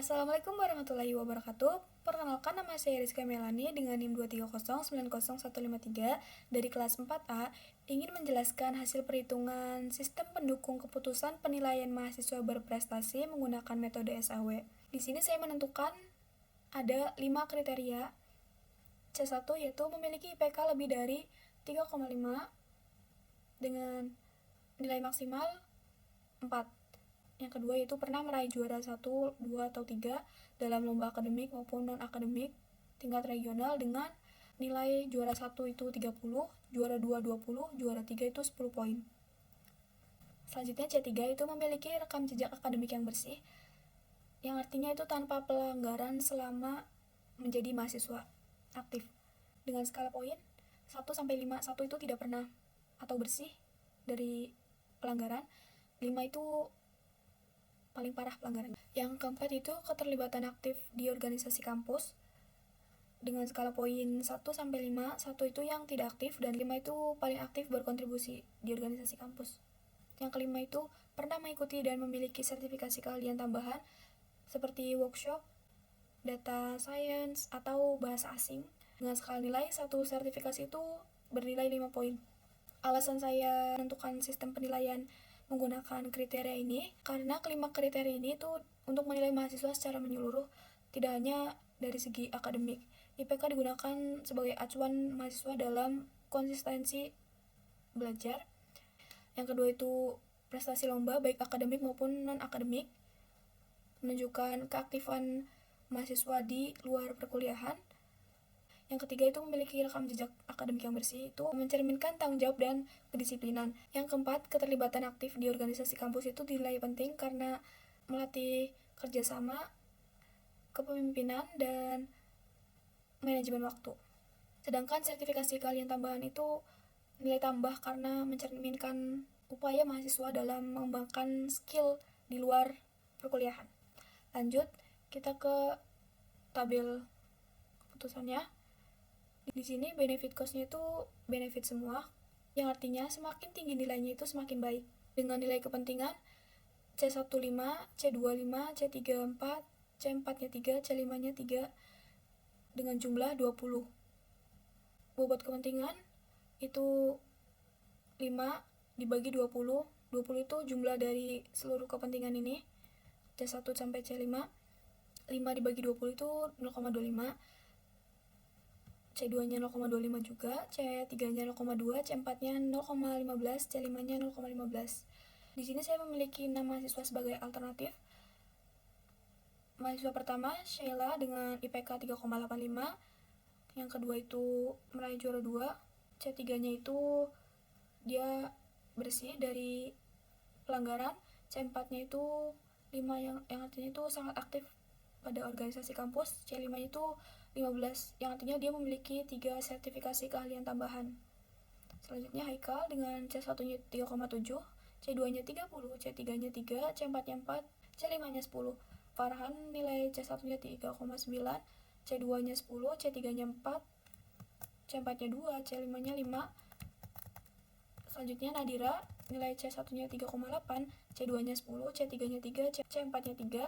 Assalamualaikum warahmatullahi wabarakatuh. Perkenalkan, nama saya Rizka Melani dengan NIM 230900153 dari kelas 4A, ingin menjelaskan hasil perhitungan sistem pendukung keputusan penilaian mahasiswa berprestasi menggunakan metode SAW. Di sini saya menentukan ada 5 kriteria. C1 yaitu memiliki IPK lebih dari 3,5 dengan nilai maksimal 4. Yang kedua yaitu pernah meraih juara 1, 2, atau 3 dalam lomba akademik maupun non-akademik tingkat regional dengan nilai juara 1 itu 30, juara 2 20, juara 3 itu 10 poin. Selanjutnya C3 itu memiliki rekam jejak akademik yang bersih, yang artinya itu tanpa pelanggaran selama menjadi mahasiswa aktif. Dengan skala poin 1-5, 1 itu tidak pernah atau bersih dari pelanggaran, 5 itu paling parah pelanggaran. Yang keempat itu keterlibatan aktif di organisasi kampus dengan skala poin 1-5, 1 itu yang tidak aktif dan 5 itu paling aktif berkontribusi di organisasi kampus. Yang kelima itu pernah mengikuti dan memiliki sertifikasi keahlian tambahan seperti workshop, data science, atau bahasa asing dengan skala nilai 1 sertifikasi itu bernilai 5 poin. Alasan saya menentukan sistem penilaian menggunakan kriteria ini karena kelima kriteria ini itu untuk menilai mahasiswa secara menyeluruh, tidak hanya dari segi akademik. IPK digunakan sebagai acuan mahasiswa dalam konsistensi belajar. Yang kedua itu prestasi lomba baik akademik maupun non-akademik, menunjukkan keaktifan mahasiswa di luar perkuliahan. Yang ketiga itu memiliki rekam jejak akademik yang bersih, itu mencerminkan tanggung jawab dan kedisiplinan. Yang keempat, keterlibatan aktif di organisasi kampus itu dinilai penting karena melatih kerjasama, kepemimpinan, dan manajemen waktu. Sedangkan sertifikasi keahlian tambahan itu nilai tambah karena mencerminkan upaya mahasiswa dalam mengembangkan skill di luar perkuliahan. Lanjut, kita ke tabel keputusannya. Di sini benefit cost-nya itu benefit semua, yang artinya semakin tinggi nilainya itu semakin baik. Dengan nilai kepentingan C1 5, C2 5, C3 4, C4-nya 3, C5-nya 3 dengan jumlah 20. Bobot kepentingan itu 5 dibagi 20. 20 itu jumlah dari seluruh kepentingan ini. C1 sampai C5. 5 dibagi 20 itu 0,25. C2-nya 0,25 juga, C3-nya 0,2, C4-nya 0,15, C5-nya 0,15. Di sini saya memiliki 6 mahasiswa sebagai alternatif. Mahasiswa pertama, Sheila dengan IPK 3,85. Yang kedua itu meraih juara 2. C3-nya itu dia bersih dari pelanggaran. C4-nya itu 5 yang artinya itu sangat aktif pada organisasi kampus. C5-nya itu 15, yang artinya dia memiliki 3 sertifikasi keahlian tambahan. Selanjutnya Haikal dengan C1-nya 3,7, C2-nya 30, C3-nya 3, C4-nya 4, C5-nya 10. Farhan nilai C1-nya 3,9, C2-nya 10, C3-nya 4, C4-nya 2, C5-nya 5. Selanjutnya Nadira nilai C1-nya 3,8, C2-nya 10, C3-nya 3, C4-nya 3,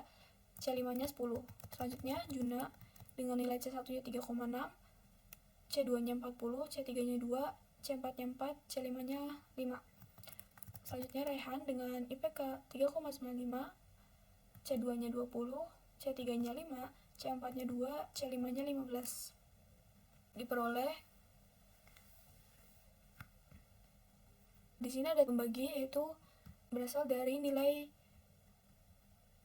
C5-nya 10. Selanjutnya Juna dengan nilai C1-nya 3,6, C2-nya 40, C3-nya 2, C4-nya 4, C5-nya 5. Selanjutnya Rehan dengan IPK 3,95, C2-nya 20, C3-nya 5, C4-nya 2, C5-nya 15. Diperoleh di sini ada pembagi, yaitu berasal dari nilai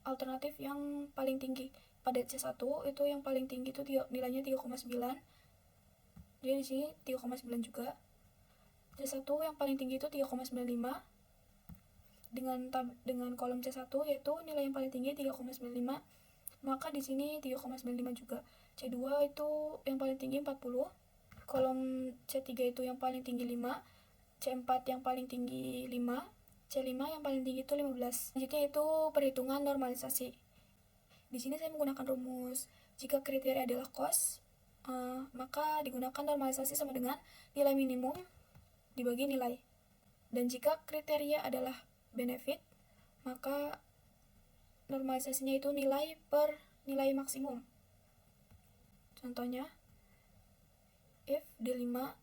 alternatif yang paling tinggi. Pada C1 itu yang paling tinggi itu nilainya 3,9. Jadi di sini 3,9 juga. C1 yang paling tinggi itu 3,95. Dengan kolom C1 yaitu nilai yang paling tinggi 3,95. Maka di sini 3,95 juga. C2 itu yang paling tinggi 40. Kolom C3 itu yang paling tinggi 5. C4 yang paling tinggi 5. C5 yang paling tinggi itu 15. Selanjutnya itu perhitungan normalisasi. Di sini saya menggunakan rumus jika kriteria adalah cost, maka digunakan normalisasi sama dengan nilai minimum dibagi nilai. Dan jika kriteria adalah benefit, maka normalisasinya itu nilai per nilai maksimum. Contohnya, if D5,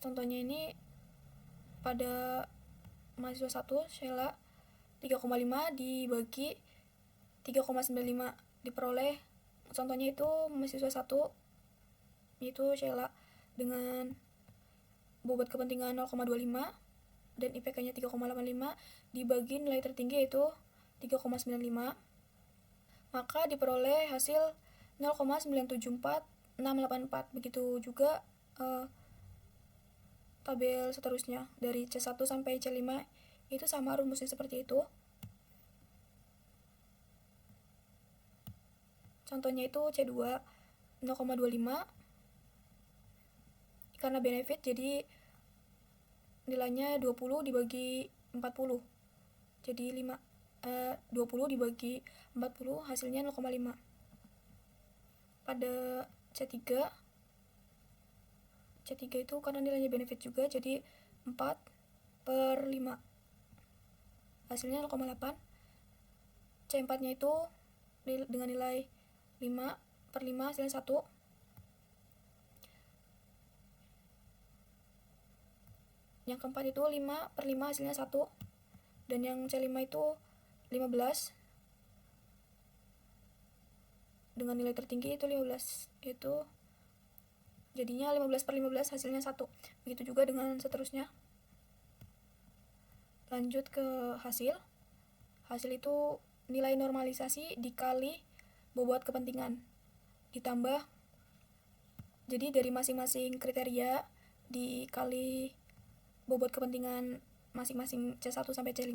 contohnya ini pada mahasiswa 1, Sheila 3,5 dibagi 3,95 diperoleh, contohnya itu mahasiswa 1 yaitu Sheila dengan bobot kepentingan 0,25 dan IPK-nya 3,85 dibagi nilai tertinggi yaitu 3,95, maka diperoleh hasil 0,974684. Begitu juga tabel seterusnya dari C1 sampai C5 itu sama rumusnya seperti itu. Contohnya itu C2 0,25, karena benefit jadi nilainya 20 dibagi 40, jadi 20 dibagi 40 hasilnya 0,5. Pada C3 itu karena nilainya benefit juga jadi 4/5, hasilnya 0,8. C4 nya itu dengan nilai 5/5 hasilnya 1. Yang keempat itu 5/5 hasilnya 1. Dan yang C5 itu 15 dengan nilai tertinggi itu 15, itu jadinya 15/15 hasilnya 1. Begitu juga dengan seterusnya. Lanjut ke hasil itu nilai normalisasi dikali bobot kepentingan ditambah, jadi dari masing-masing kriteria dikali bobot kepentingan masing-masing C1 sampai C5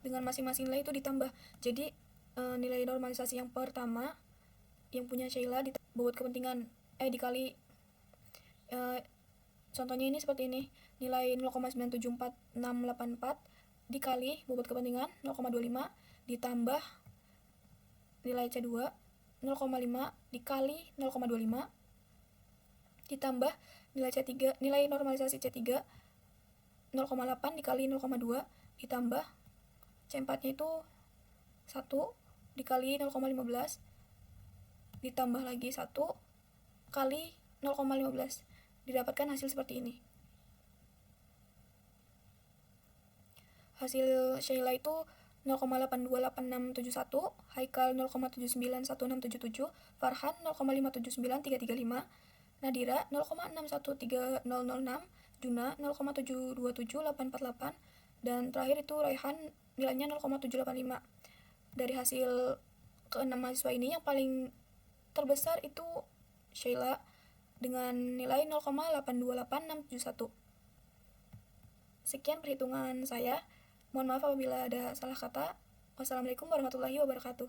dengan masing-masing nilai itu ditambah. Jadi nilai normalisasi yang pertama yang punya Sheila bobot kepentingan dikali contohnya ini seperti ini, nilai 0,974684 dikali bobot kepentingan 0,25 ditambah nilai C2 0,5 dikali 0,25 ditambah nilai C3, nilai normalisasi C3 0,8 dikali 0,2 ditambah C4 nya itu 1 dikali 0,15 ditambah lagi 1 kali 0,15, didapatkan hasil seperti ini. Hasil Sheila itu 0,828671, Haikal 0,791677, Farhan 0,579335, Nadira 0,613006, Juna 0,727848, dan terakhir itu Raihan nilainya 0,785. Dari hasil ke-6 mahasiswa ini yang paling terbesar itu Sheila dengan nilai 0,828671. Sekian perhitungan saya. Mohon maaf apabila ada salah kata. Wassalamualaikum warahmatullahi wabarakatuh.